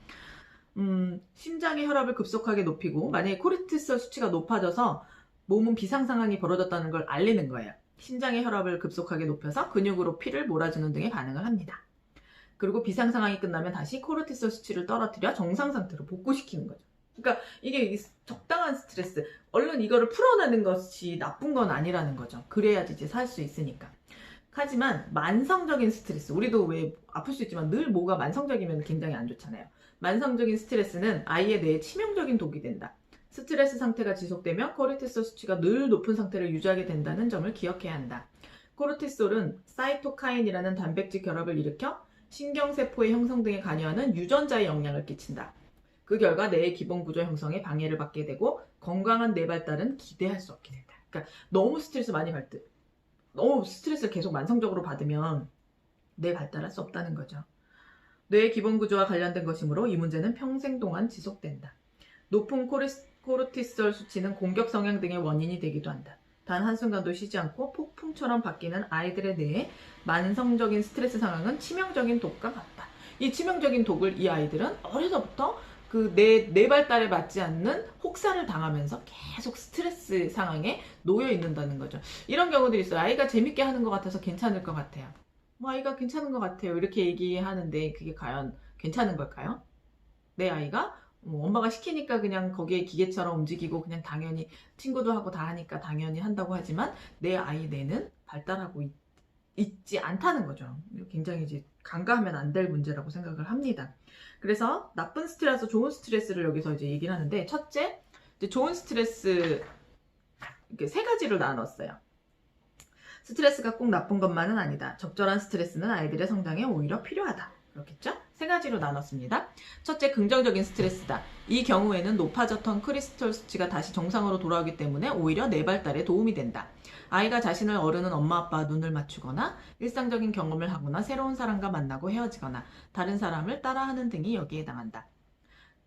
[SPEAKER 1] 심장의 혈압을 급속하게 높이고, 만약에 코르티솔 수치가 높아져서 몸은 비상 상황이 벌어졌다는 걸 알리는 거예요. 심장의 혈압을 급속하게 높여서 근육으로 피를 몰아주는 등의 반응을 합니다. 그리고 비상 상황이 끝나면 다시 코르티솔 수치를 떨어뜨려 정상 상태로 복구시키는 거죠. 그러니까 이게 적당한 스트레스, 얼른 이거를 풀어내는 것이 나쁜 건 아니라는 거죠. 그래야지 이제 살 수 있으니까. 하지만 만성적인 스트레스, 우리도 왜 아플 수 있지만 늘 뭐가 만성적이면 굉장히 안 좋잖아요. 만성적인 스트레스는 아이의 뇌에 치명적인 독이 된다. 스트레스 상태가 지속되면 코르티솔 수치가 늘 높은 상태를 유지하게 된다는 점을 기억해야 한다. 코르티솔은 사이토카인이라는 단백질 결합을 일으켜 신경세포의 형성 등에 관여하는 유전자에 영향을 끼친다. 그 결과 뇌의 기본 구조 형성에 방해를 받게 되고 건강한 뇌 발달은 기대할 수 없게 된다. 그러니까 너무 스트레스 많이 받을 때, 너무 스트레스를 계속 만성적으로 받으면 뇌 발달할 수 없다는 거죠. 뇌의 기본 구조와 관련된 것이므로 이 문제는 평생 동안 지속된다. 높은 코르티솔 수치는 공격 성향 등의 원인이 되기도 한다. 단 한순간도 쉬지 않고 폭풍처럼 바뀌는 아이들의 뇌에 만성적인 스트레스 상황은 치명적인 독과 같다. 이 치명적인 독을 이 아이들은 어려서부터 뇌 발달에 맞지 않는 혹사를 당하면서 계속 스트레스 상황에 놓여 있는다는 거죠. 이런 경우들이 있어요. 아이가 재밌게 하는 것 같아서 괜찮을 것 같아요. 아이가 괜찮은 것 같아요. 이렇게 얘기하는데 그게 과연 괜찮은 걸까요? 내 아이가 엄마가 시키니까 그냥 거기에 기계처럼 움직이고 그냥 당연히 친구도 하고 다 하니까 당연히 한다고 하지만 내 아이 뇌는 발달하고 있지 않다는 거죠. 굉장히 이제 간과하면 안 될 문제라고 생각을 합니다. 그래서 나쁜 스트레스, 좋은 스트레스를 여기서 이제 얘기를 하는데, 첫째, 이제 좋은 스트레스 이렇게 세 가지로 나눴어요. 스트레스가 꼭 나쁜 것만은 아니다. 적절한 스트레스는 아이들의 성장에 오히려 필요하다. 그렇겠죠? 세 가지로 나눴습니다. 첫째, 긍정적인 스트레스다. 이 경우에는 높아졌던 크리스톨 수치가 다시 정상으로 돌아오기 때문에 오히려 뇌 발달에 도움이 된다. 아이가 자신을 어르는 엄마 아빠와 눈을 맞추거나 일상적인 경험을 하거나 새로운 사람과 만나고 헤어지거나 다른 사람을 따라하는 등이 여기에 해당한다.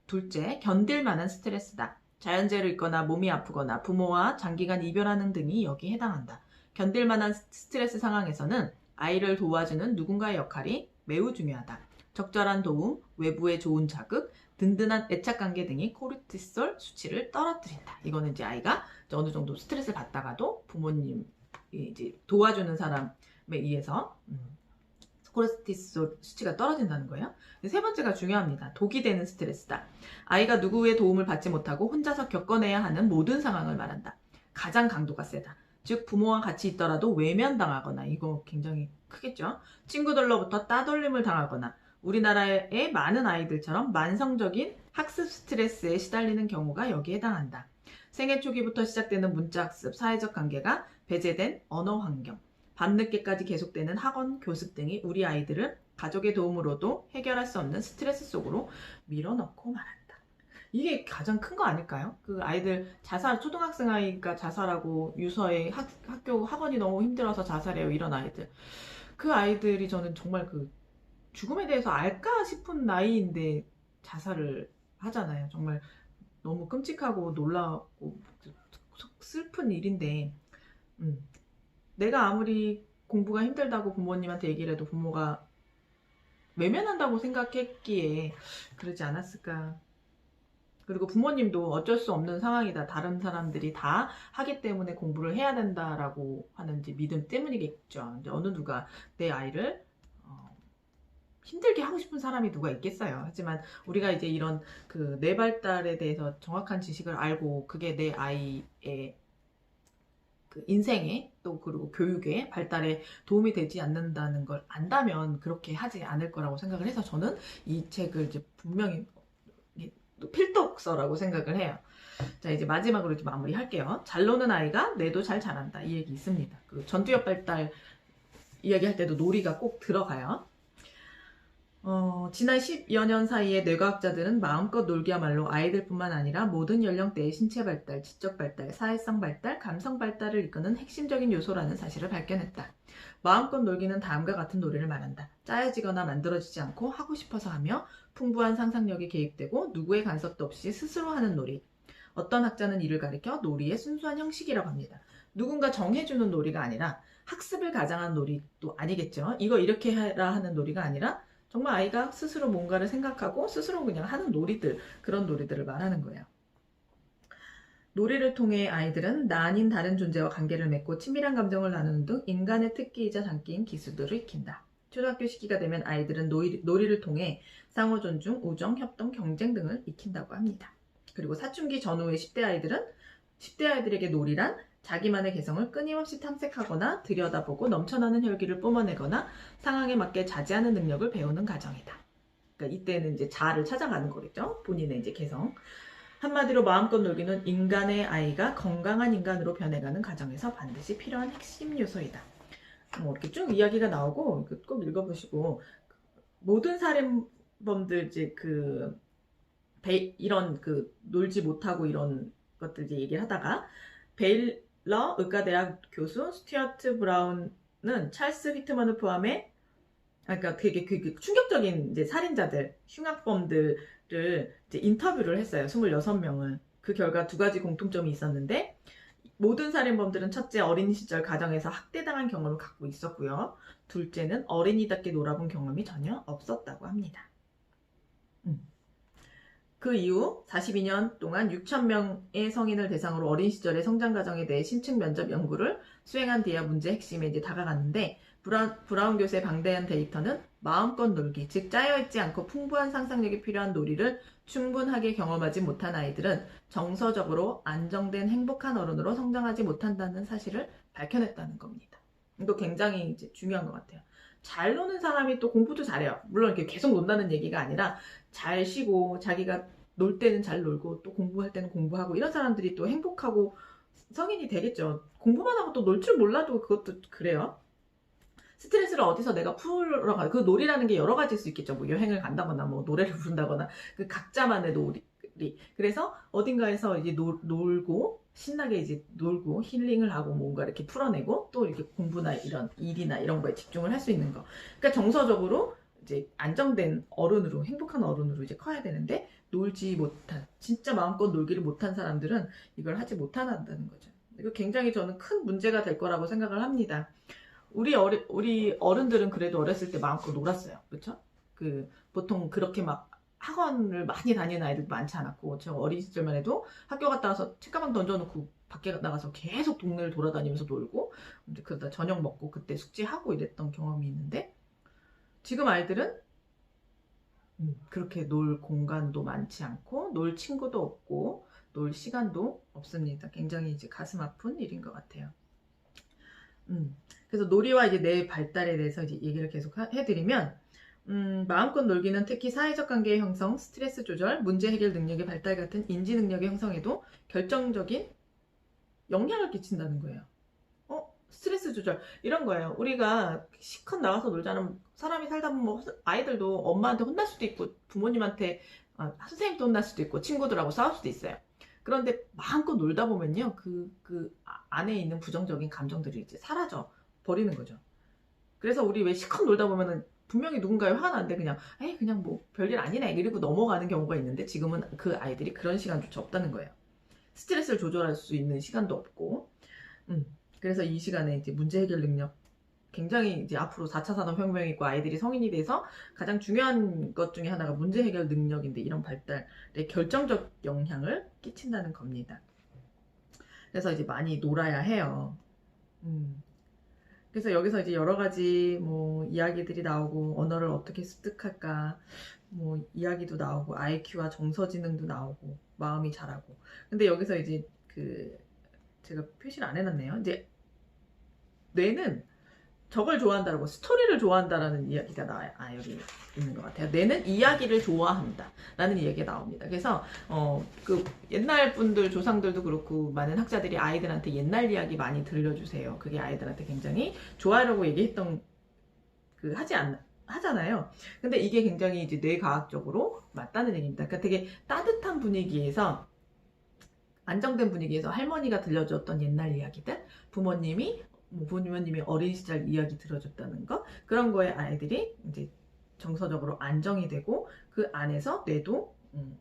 [SPEAKER 1] 둘째, 견딜 만한 스트레스다. 자연재해를 입거나 몸이 아프거나 부모와 장기간 이별하는 등이 여기에 해당한다. 견딜 만한 스트레스 상황에서는 아이를 도와주는 누군가의 역할이 매우 중요하다. 적절한 도움, 외부의 좋은 자극, 든든한 애착관계 등이 코르티솔 수치를 떨어뜨린다. 이거는 이제 아이가 어느 정도 스트레스를 받다가도 부모님 이제 도와주는 사람에 의해서 코르티솔 수치가 떨어진다는 거예요. 세 번째가 중요합니다. 독이 되는 스트레스다. 아이가 누구의 도움을 받지 못하고 혼자서 겪어내야 하는 모든 상황을 말한다. 가장 강도가 세다. 즉 부모와 같이 있더라도 외면당하거나, 이거 굉장히 크겠죠. 친구들로부터 따돌림을 당하거나 우리나라의 많은 아이들처럼 만성적인 학습 스트레스에 시달리는 경우가 여기에 해당한다. 생애 초기부터 시작되는 문자학습, 사회적 관계가 배제된 언어 환경, 밤늦게까지 계속되는 학원, 교습 등이 우리 아이들을 가족의 도움으로도 해결할 수 없는 스트레스 속으로 밀어넣고 말한다. 이게 가장 큰 거 아닐까요? 그 아이들 자살, 초등학생 아이가 자살하고 유서에 학교 학원이 너무 힘들어서 자살해요. 이런 아이들. 그 아이들이 저는 정말 죽음에 대해서 알까 싶은 나이인데 자살을 하잖아요. 정말 너무 끔찍하고 놀라고 슬픈 일인데, 내가 아무리 공부가 힘들다고 부모님한테 얘기를 해도 부모가 외면한다고 생각했기에 그러지 않았을까 그리고 부모님도 어쩔 수 없는 상황이다. 다른 사람들이 다 하기 때문에 공부를 해야 된다라고 하는 이제 믿음 때문이겠죠. 이제 어느 누가 내 아이를 힘들게 하고 싶은 사람이 누가 있겠어요. 하지만 우리가 이제 이런 그 뇌 발달에 대해서 정확한 지식을 알고 그게 내 아이의 그 인생에 또 그리고 교육에 발달에 도움이 되지 않는다는 걸 안다면 그렇게 하지 않을 거라고 생각을 해서 저는 이 책을 이제 분명히 필독서라고 생각을 해요. 자, 이제 마지막으로 이제 마무리할게요. 잘 노는 아이가 뇌도 잘 자란다. 이 얘기 있습니다. 그 전두엽 발달 이야기할 때도 놀이가 꼭 들어가요. 지난 10여 년 사이에 뇌과학자들은 마음껏 놀기야말로 아이들뿐만 아니라 모든 연령대의 신체 발달, 지적 발달, 사회성 발달, 감성 발달을 이끄는 핵심적인 요소라는 사실을 밝혀냈다. 마음껏 놀기는 다음과 같은 놀이를 말한다. 짜여지거나 만들어지지 않고 하고 싶어서 하며 풍부한 상상력이 개입되고 누구의 간섭도 없이 스스로 하는 놀이. 어떤 학자는 이를 가리켜 놀이의 순수한 형식이라고 합니다. 누군가 정해주는 놀이가 아니라 학습을 가장한 놀이도 아니겠죠. 이거 이렇게 해라 하는 놀이가 아니라 정말 아이가 스스로 뭔가를 생각하고 스스로 그냥 하는 놀이들, 그런 놀이들을 말하는 거예요. 놀이를 통해 아이들은 나 아닌 다른 존재와 관계를 맺고 친밀한 감정을 나누는 등 인간의 특기이자 장기인 기술들을 익힌다. 초등학교 시기가 되면 아이들은 놀이를 통해 상호 존중, 우정, 협동, 경쟁 등을 익힌다고 합니다. 그리고 사춘기 전후의 10대 아이들은 10대 아이들에게 놀이란 자기만의 개성을 끊임없이 탐색하거나 들여다보고 넘쳐나는 혈기를 뿜어내거나 상황에 맞게 자제하는 능력을 배우는 과정이다. 그러니까 이때는 이제 자아를 찾아가는 거겠죠. 본인의 이제 개성. 한마디로 마음껏 놀기는 인간의 아이가 건강한 인간으로 변해가는 과정에서 반드시 필요한 핵심 요소이다. 뭐 이렇게 쭉 이야기가 나오고 꼭 읽어보시고 모든 살인범들 이제 이런 놀지 못하고 이런 것들 이제 얘기를 하다가 베일러 의과대학 교수 스튜어트 브라운은 찰스 휘트먼을 포함해 그러니까 되게 충격적인 이제 살인자들, 흉악범들을 이제 인터뷰를 했어요. 26명을. 그 결과 두 가지 공통점이 있었는데 모든 살인범들은 첫째 어린 시절 가정에서 학대당한 경험을 갖고 있었고요. 둘째는 어린이답게 놀아본 경험이 전혀 없었다고 합니다. 그 이후 42년 동안 6,000명의 성인을 대상으로 어린 시절의 성장 과정에 대해 심층 면접 연구를 수행한 뒤에 문제 핵심에 이제 다가갔는데 브라운 교수의 방대한 데이터는 마음껏 놀기, 즉 짜여있지 않고 풍부한 상상력이 필요한 놀이를 충분하게 경험하지 못한 아이들은 정서적으로 안정된 행복한 어른으로 성장하지 못한다는 사실을 밝혀냈다는 겁니다. 이거 굉장히 이제 중요한 것 같아요. 잘 노는 사람이 또 공부도 잘해요. 물론 이렇게 계속 논다는 얘기가 아니라 잘 쉬고 자기가 놀 때는 잘 놀고 또 공부할 때는 공부하고 이런 사람들이 또 행복하고 성인이 되겠죠. 공부만 하고 또 놀 줄 몰라도 그것도 그래요. 스트레스를 어디서 내가 풀러 가. 그 놀이라는 게 여러 가지일 수 있겠죠. 뭐 여행을 간다거나 뭐 노래를 부른다거나 그 각자만의 놀이. 그래서 어딘가에서 이제 놀고 신나게 이제 놀고 힐링을 하고 뭔가 이렇게 풀어내고 또 이렇게 공부나 이런 일이나 이런 거에 집중을 할 수 있는 거. 그러니까 정서적으로 이제 안정된 어른으로 행복한 어른으로 이제 커야 되는데 놀지 못한 진짜 마음껏 놀기를 못한 사람들은 이걸 하지 못한다는 거죠. 이거 굉장히 저는 큰 문제가 될 거라고 생각을 합니다. 우리 어른들은 그래도 어렸을 때 마음껏 놀았어요. 그렇죠? 보통 그렇게 막 학원을 많이 다니는 아이들도 많지 않았고 저 어린 시절만 해도 학교 갔다 와서 책가방 던져놓고 밖에 나가서 계속 동네를 돌아다니면서 놀고 그러다 저녁 먹고 그때 숙제하고 이랬던 경험이 있는데 지금 아이들은 그렇게 놀 공간도 많지 않고 놀 친구도 없고 놀 시간도 없습니다. 굉장히 이제 가슴 아픈 일인 것 같아요. 그래서 놀이와 이제 뇌 발달에 대해서 이제 얘기를 계속 해드리면 마음껏 놀기는 특히 사회적 관계의 형성, 스트레스 조절, 문제 해결 능력의 발달 같은 인지 능력의 형성에도 결정적인 영향을 끼친다는 거예요. 스트레스 조절 이런 거예요. 우리가 실컷 나가서 놀자는 사람이 살다 보면 아이들도 엄마한테 혼날 수도 있고 부모님한테 선생님도 혼날 수도 있고 친구들하고 싸울 수도 있어요. 그런데 마음껏 놀다 보면요 그 안에 있는 부정적인 감정들이 이제 사라져 버리는 거죠. 그래서 우리 왜 실컷 놀다 보면은 분명히 누군가에 화가 나는데 그냥 뭐 별일 아니네 이러고 넘어가는 경우가 있는데 지금은 그 아이들이 그런 시간조차 없다는 거예요. 스트레스를 조절할 수 있는 시간도 없고 그래서 이 시간에 이제 문제 해결 능력 굉장히 이제 앞으로 4차 산업혁명이 있고 아이들이 성인이 돼서 가장 중요한 것 중에 하나가 문제 해결 능력인데 이런 발달에 결정적 영향을 끼친다는 겁니다. 그래서 이제 많이 놀아야 해요. 그래서 여기서 이제 여러 가지 뭐 이야기들이 나오고 언어를 어떻게 습득할까 뭐 이야기도 나오고 IQ와 정서지능도 나오고 마음이 자라고. 근데 여기서 이제 제가 표시를 안 해놨네요. 이제 뇌는 저걸 좋아한다라고 스토리를 좋아한다라는 이야기가 여기 있는 것 같아요. 뇌는 이야기를 좋아한다 라는 이야기가 나옵니다. 그래서 그 옛날 분들 조상들도 그렇고 많은 학자들이 아이들한테 옛날 이야기 많이 들려주세요. 그게 아이들한테 굉장히 좋아하라고 얘기했던 하잖아요. 근데 이게 굉장히 이제 뇌과학적으로 맞다는 얘기입니다. 그러니까 되게 따뜻한 분위기에서 안정된 분위기에서 할머니가 들려줬던 옛날 이야기들, 부모님이 어린 시절 이야기 들어줬다는 거, 그런 거에 아이들이 이제 정서적으로 안정이 되고 그 안에서 뇌도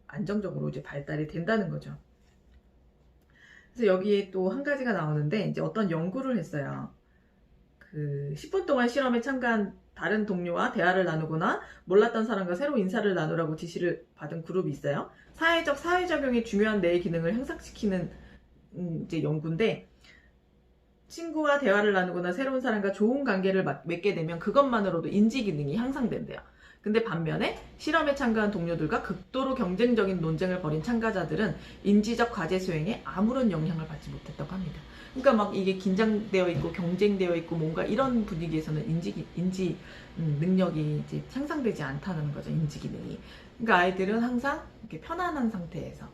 [SPEAKER 1] 안정적으로 이제 발달이 된다는 거죠. 그래서 여기에 또 한 가지가 나오는데 이제 어떤 연구를 했어요. 10분 동안 실험에 참가한 다른 동료와 대화를 나누거나 몰랐던 사람과 새로 인사를 나누라고 지시를 받은 그룹이 있어요. 사회적용이 중요한 뇌의 기능을 향상시키는 이제 연구인데, 친구와 대화를 나누거나 새로운 사람과 좋은 관계를 맺게 되면 그것만으로도 인지 기능이 향상된대요. 근데 반면에 실험에 참가한 동료들과 극도로 경쟁적인 논쟁을 벌인 참가자들은 인지적 과제 수행에 아무런 영향을 받지 못했다고 합니다. 그러니까 막 이게 긴장되어 있고 경쟁되어 있고 뭔가 이런 분위기에서는 인지 능력이 이제 향상되지 않다는 거죠. 인지 기능이. 그러니까 아이들은 항상 이렇게 편안한 상태에서,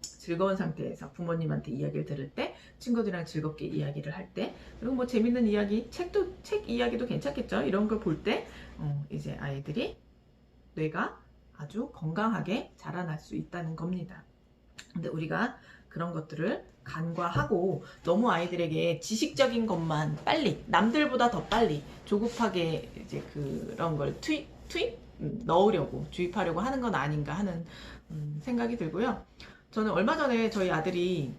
[SPEAKER 1] 즐거운 상태에서 부모님한테 이야기를 들을 때, 친구들이랑 즐겁게 이야기를 할 때, 그리고 뭐 재밌는 이야기, 책 이야기도 괜찮겠죠. 이런 걸 볼 때 이제 아이들이 뇌가 아주 건강하게 자라날 수 있다는 겁니다. 근데 우리가 그런 것들을 간과하고 너무 아이들에게 지식적인 것만 빨리, 남들보다 더 빨리 조급하게 이제 그런 걸 넣으려고, 주입하려고 하는 건 아닌가 하는 생각이 들고요. 저는 얼마 전에 저희 아들이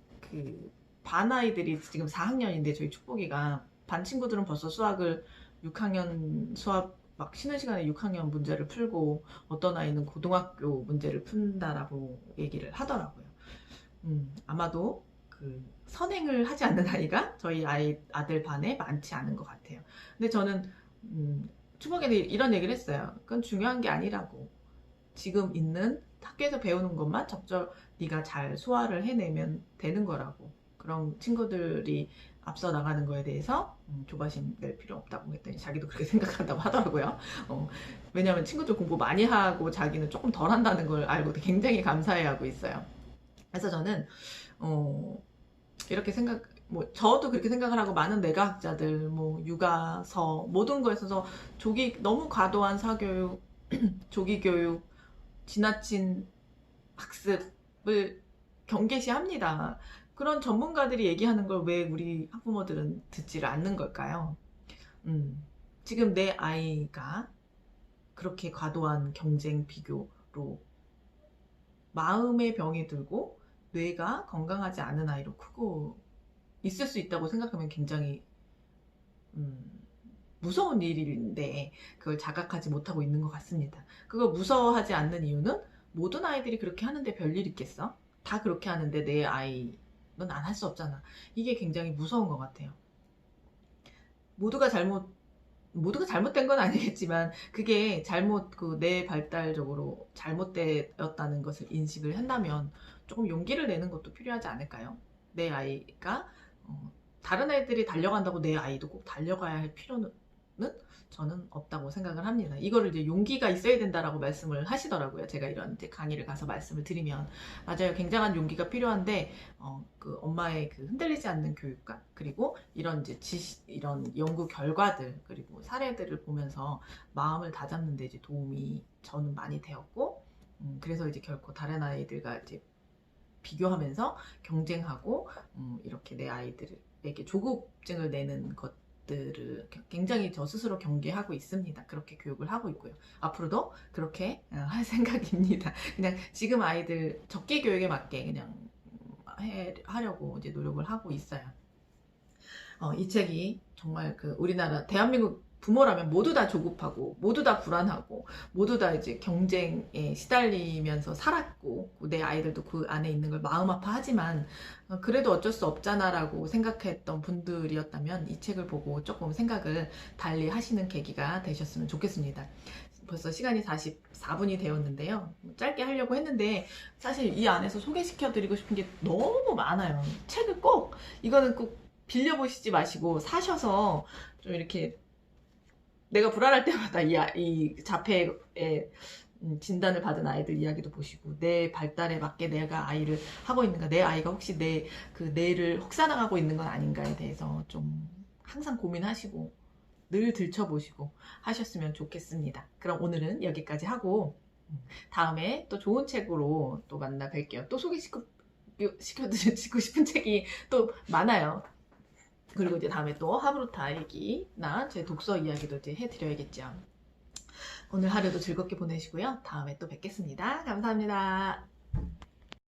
[SPEAKER 1] 반 아이들이 지금 4학년인데 저희 축복이가 반 친구들은 벌써 수학을 6학년 수학 막 쉬는 시간에 6학년 문제를 풀고 어떤 아이는 고등학교 문제를 푼다라고 얘기를 하더라고요. 아마도 선행을 하지 않는 아이가 저희 아들 반에 많지 않은 것 같아요. 근데 저는 축복에도 이런 얘기를 했어요. 그건 중요한 게 아니라고. 지금 있는 학교에서 배우는 것만 적절 네가 잘 소화를 해내면 되는 거라고. 그런 친구들이 앞서 나가는 거에 대해서 조바심 낼 필요 없다고 했더니 자기도 그렇게 생각한다고 하더라고요. 왜냐하면 친구들 공부 많이 하고 자기는 조금 덜 한다는 걸 알고 굉장히 감사해하고 있어요. 그래서 저는 이렇게 저도 그렇게 생각을 하고 많은 뇌과학자들, 육아서 모든 거에 있어서 너무 과도한 사교육, 조기교육, 지나친 학습을 경계시합니다. 그런 전문가들이 얘기하는 걸 왜 우리 학부모들은 듣지를 않는 걸까요? 지금 내 아이가 그렇게 과도한 경쟁, 비교로 마음의 병이 들고 뇌가 건강하지 않은 아이로 크고 있을 수 있다고 생각하면 굉장히 무서운 일인데 그걸 자각하지 못하고 있는 것 같습니다. 그걸 무서워하지 않는 이유는 모든 아이들이 그렇게 하는데 별일 있겠어? 다 그렇게 하는데 내 아이는 안 할 수 없잖아. 이게 굉장히 무서운 것 같아요. 모두가 잘못된 건 아니겠지만 그게 내 발달적으로 잘못되었다는 것을 인식을 한다면 조금 용기를 내는 것도 필요하지 않을까요? 내 아이가 다른 아이들이 달려간다고 내 아이도 꼭 달려가야 할 필요는 저는 없다고 생각을 합니다. 이거를 이제 용기가 있어야 된다라고 말씀을 하시더라고요. 제가 이런 이제 강의를 가서 말씀을 드리면 맞아요. 굉장한 용기가 필요한데 엄마의 흔들리지 않는 교육관, 그리고 이런 이제 이런 연구 결과들, 그리고 사례들을 보면서 마음을 다잡는 데 이제 도움이 저는 많이 되었고, 그래서 이제 결코 다른 아이들과 이제 비교하면서 경쟁하고 이렇게 내 아이들에게 조급증을 내는 것들을 굉장히 저 스스로 경계하고 있습니다. 그렇게 교육을 하고 있고요. 앞으로도 그렇게 할 생각입니다. 그냥 지금 아이들 적기 교육에 맞게 그냥 하려고 이제 노력을 하고 있어요. 이 책이 정말 그 우리나라 대한민국 부모라면 모두 다 조급하고 모두 다 불안하고 모두 다 이제 경쟁에 시달리면서 살았고 내 아이들도 그 안에 있는 걸 마음 아파하지만 그래도 어쩔 수 없잖아라고 생각했던 분들이었다면 이 책을 보고 조금 생각을 달리 하시는 계기가 되셨으면 좋겠습니다. 벌써 시간이 44분이 되었는데요. 짧게 하려고 했는데 사실 이 안에서 소개시켜 드리고 싶은 게 너무 많아요. 책을 꼭 이거는 꼭 빌려보시지 마시고 사셔서 좀 이렇게 내가 불안할 때마다 이 자폐의 진단을 받은 아이들 이야기도 보시고 내 발달에 맞게 내가 아이를 하고 있는가, 내 아이가 혹시 그 뇌를 혹사나가고 있는 건 아닌가에 대해서 좀 항상 고민하시고 늘 들춰보시고 하셨으면 좋겠습니다. 그럼 오늘은 여기까지 하고 다음에 또 좋은 책으로 또 만나 뵐게요. 또 시켜드리고 싶은 책이 또 많아요. 그리고 이제 다음에 또 하브루타 얘기나 제 독서 이야기도 이제 해드려야겠죠. 오늘 하루도 즐겁게 보내시고요. 다음에 또 뵙겠습니다. 감사합니다.